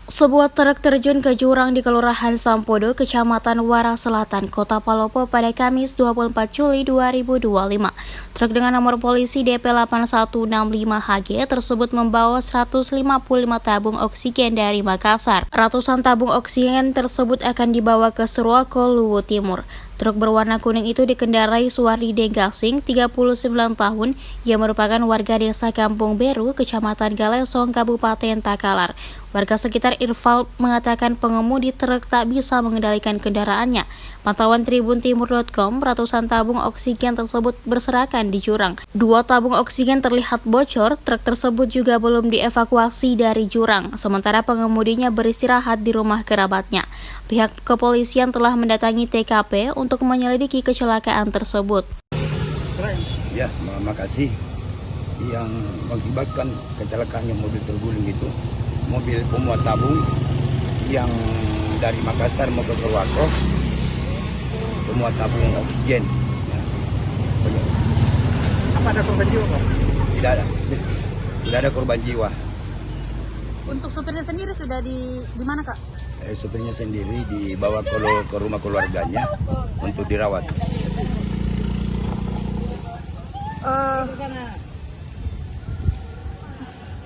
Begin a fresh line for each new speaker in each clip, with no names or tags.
Sebuah truk terjun ke jurang di Kelurahan Sampodo, Kecamatan Waras Selatan, Kota Palopo pada Kamis 24 Juli 2025. Truk dengan nomor polisi DP 8165HG tersebut membawa 155 tabung oksigen dari Makassar. Ratusan tabung oksigen tersebut akan dibawa ke Suruako, Luwu Timur. Truk berwarna kuning itu dikendarai Suwardi Denggasing, 39 tahun, yang merupakan warga desa Kampung Beru, Kecamatan Galesong, Kabupaten Takalar. Warga sekitar Irfal mengatakan pengemudi truk tak bisa mengendalikan kendaraannya. Pantauan tribuntimur.com, ratusan tabung oksigen tersebut berserakan di jurang. 2 tabung oksigen terlihat bocor, truk tersebut juga belum dievakuasi dari jurang, sementara pengemudinya beristirahat di rumah kerabatnya. Pihak kepolisian telah mendatangi TKP untuk menyelidiki kecelakaan tersebut.
Ya, makasih yang mengakibatkan kecelakaan yang mobil terguling itu. Mobil pemuat tabung yang dari Makassar mau ke Suruako, pemuat tabung oksigen. Ya.
Apa ada korban jiwa, Pak?
Tidak ada korban jiwa.
Untuk supirnya sendiri sudah di mana, Kak?
Supirnya sendiri dibawa ke rumah keluarganya untuk dirawat.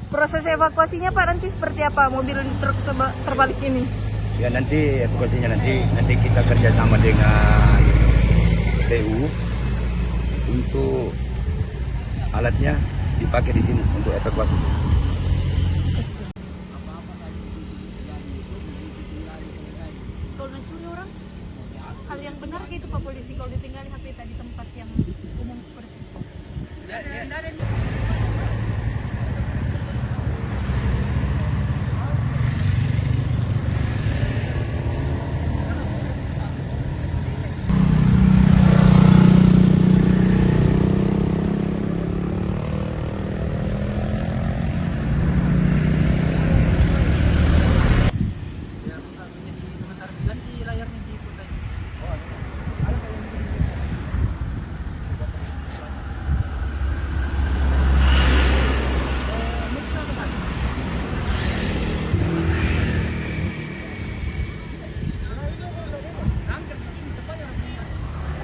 Proses evakuasinya, Pak, nanti seperti apa mobil truk terbalik ini?
Ya, nanti evakuasinya nanti kita kerjasama dengan PU untuk alatnya dipakai di sini untuk evakuasi.
Kalau mencuri orang, hal yang benar gitu Pak polisi kalau ditinggal HP tadi tempat yang umum seperti itu.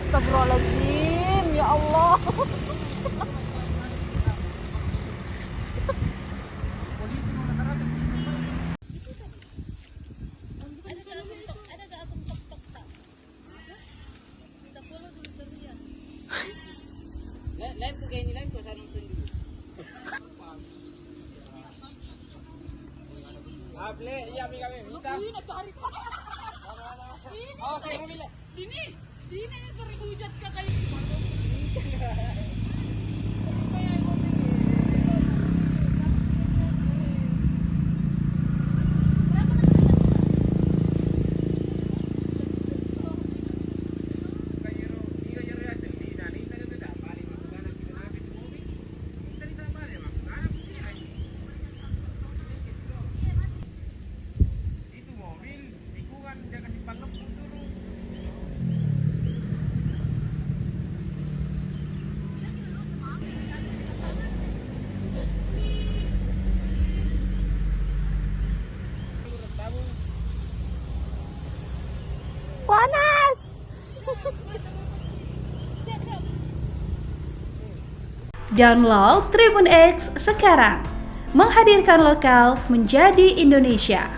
Astagfirullahaladzim, ya Allah.
Lain ko kayo nilain ko sa anong tundo. Able, iya kami minta.
Ini cari Pak. Ini.
Oh, saya memilih.
Ini sering hujat kakak. Panas!
Download Tribun X sekarang, menghadirkan lokal menjadi Indonesia.